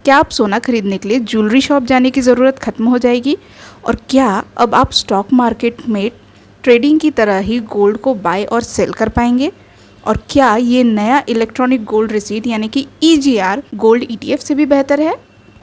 क्या आप सोना खरीदने के लिए ज्वेलरी शॉप जाने की ज़रूरत खत्म हो जाएगी? और क्या अब आप स्टॉक मार्केट में ट्रेडिंग की तरह ही गोल्ड को बाय और सेल कर पाएंगे? और क्या ये नया इलेक्ट्रॉनिक गोल्ड रिसीट यानी कि EGR गोल्ड ETF से भी बेहतर है?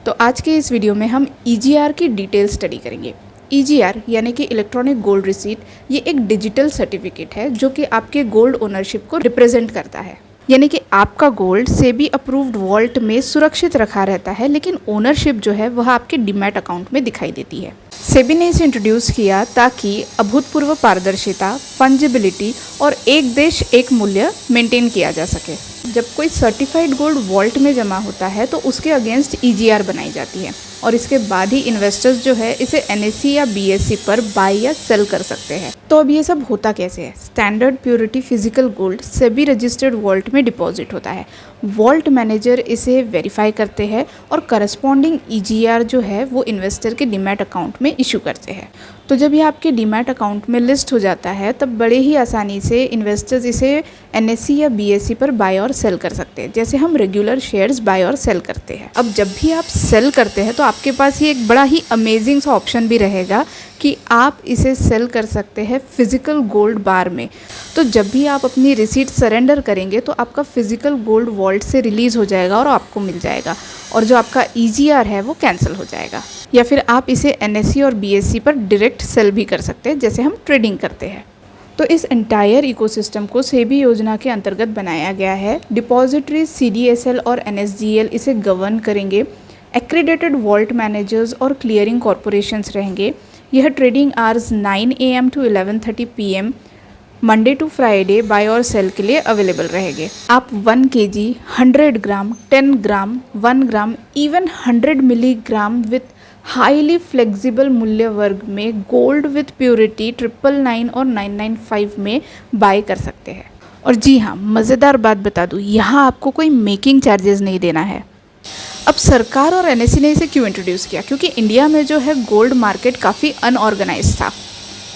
तो आज के इस वीडियो में हम EGR की डिटेल स्टडी करेंगे। EGR यानी कि इलेक्ट्रॉनिक गोल्ड रिसीट ये एक डिजिटल सर्टिफिकेट है जो कि आपके गोल्ड ओनरशिप को रिप्रेजेंट करता है। यानी कि आपका गोल्ड सेबी अप्रूव्ड वॉल्ट में सुरक्षित रखा रहता है, लेकिन ओनरशिप जो है वह आपके डीमैट अकाउंट में दिखाई देती है। सेबी ने इसे इंट्रोड्यूस किया ताकि अभूतपूर्व पारदर्शिता, फंजिबिलिटी और एक देश एक मूल्य मेंटेन किया जा सके। जब कोई सर्टिफाइड गोल्ड वॉल्ट में जमा होता है तो उसके अगेंस्ट EGR बनाई जाती है और इसके बाद ही इन्वेस्टर्स जो है इसे NSE या BSE पर बाय या सेल कर सकते हैं। तो अब ये सब होता कैसे है? Standard purity physical gold SEBI registered vault में डिपॉजिट होता है। वॉल्ट मैनेजर इसे वेरीफाई करते हैं और करस्पॉन्डिंग EGR जो है वो इन्वेस्टर के डीमैट अकाउंट में इशू करते हैं। तो जब ये आपके डीमैट अकाउंट में लिस्ट हो जाता है तब बड़े ही आसानी से इन्वेस्टर्स इसे NSE या BSE पर बाय और सेल कर सकते हैं, जैसे हम रेगुलर शेयर्स बाय और सेल करते हैं। अब जब भी आप सेल करते हैं तो आपके पास ये एक बड़ा ही अमेजिंग सा ऑप्शन भी रहेगा कि आप इसे सेल कर सकते हैं फिजिकल गोल्ड बार में। तो जब भी आप अपनी रिसीट सरेंडर करेंगे तो आपका फिजिकल गोल्ड वॉल्ट से रिलीज़ हो जाएगा और आपको मिल जाएगा, और जो आपका EGR है वो कैंसिल हो जाएगा। या फिर आप इसे NSE और BSE पर डायरेक्ट सेल भी कर सकते हैं, जैसे हम ट्रेडिंग करते हैं। तो इस एंटायर इकोसिस्टम को सेबी योजना के अंतर्गत बनाया गया है। डिपॉजिटरीज CDSL और NSGL इसे गवर्न करेंगे। एक्रेडिटेड वॉल्ट मैनेजर्स और क्लियरिंग कॉरपोरेशंस रहेंगे। यह trading hours 9 AM to 11:30 PM Monday to Friday buy और सेल के लिए अवेलेबल रहेंगे। आप 1 kg, 100 gram, 10 gram, 1 gram, even 100 milligram with highly flexible मूल्य वर्ग में गोल्ड विथ प्योरिटी 999 और 995 में बाय कर सकते हैं। और जी हाँ, मज़ेदार बात बता दूँ, यहाँ आपको कोई मेकिंग चार्जेस नहीं देना है। अब सरकार और NSE ने इसे क्यों इंट्रोड्यूस किया? क्योंकि इंडिया में जो है गोल्ड मार्केट काफ़ी अनऑर्गेनाइज था।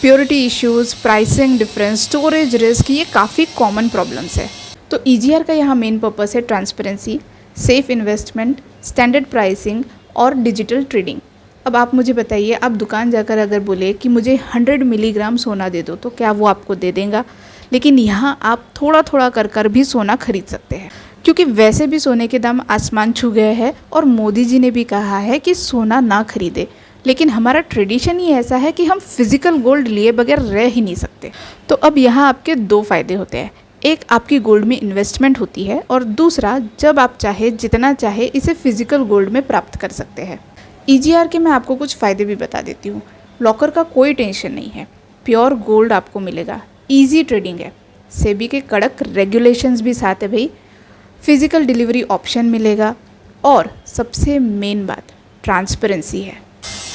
Purity issues, pricing difference, storage risk, ये काफ़ी कॉमन प्रॉब्लम्स है। तो EGR का यहाँ मेन पर्पस है transparency, safe investment, standard pricing और डिजिटल ट्रेडिंग। अब आप मुझे बताइए, आप दुकान जाकर अगर बोले कि मुझे 100 मिलीग्राम सोना दे दो, तो क्या वो आपको दे देगा? लेकिन यहाँ आप थोड़ा थोड़ा कर भी सोना खरीद सकते हैं, क्योंकि वैसे भी सोने के दाम आसमान छू गए हैं और मोदी जी ने भी कहा है कि सोना ना खरीदे। लेकिन हमारा ट्रेडिशन ही ऐसा है कि हम फिजिकल गोल्ड लिए बगैर रह ही नहीं सकते। तो अब यहाँ आपके 2 फ़ायदे होते हैं। एक, आपकी गोल्ड में इन्वेस्टमेंट होती है, और दूसरा, जब आप चाहे जितना चाहे इसे फिजिकल गोल्ड में प्राप्त कर सकते हैं। EGR के मैं आपको कुछ फ़ायदे भी बता देती हूँ। लॉकर का कोई टेंशन नहीं है, प्योर गोल्ड आपको मिलेगा, ईजी ट्रेडिंग है, सेबी के कड़क रेगुलेशंस भी साथ है भाई, फिजिकल डिलीवरी ऑप्शन मिलेगा, और सबसे मेन बात ट्रांसपेरेंसी है।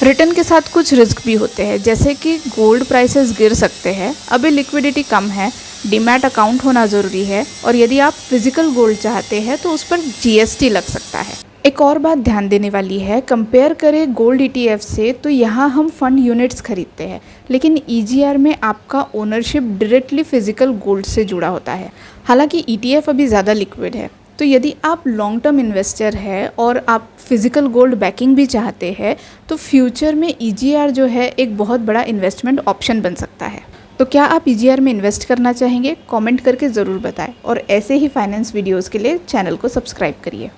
रिटर्न के साथ कुछ रिस्क भी होते हैं, जैसे कि गोल्ड प्राइसेस गिर सकते हैं, अभी लिक्विडिटी कम है, डीमैट अकाउंट होना ज़रूरी है, और यदि आप फिजिकल गोल्ड चाहते हैं तो उस पर GST लग सकता है। एक और बात ध्यान देने वाली है, कंपेयर करें गोल्ड ETF से तो यहाँ हम फंड यूनिट्स खरीदते हैं, लेकिन EGR में आपका ओनरशिप डायरेक्टली फिजिकल गोल्ड से जुड़ा होता है। हालांकि ETF अभी ज़्यादा लिक्विड है, तो यदि आप लॉन्ग टर्म इन्वेस्टर है और आप फिजिकल गोल्ड बैकिंग भी चाहते हैं तो फ्यूचर में EGR जो है एक बहुत बड़ा इन्वेस्टमेंट ऑप्शन बन सकता है। तो क्या आप EGR में इन्वेस्ट करना चाहेंगे? कमेंट करके ज़रूर बताएं, और ऐसे ही फाइनेंस वीडियोस के लिए चैनल को सब्सक्राइब करिए।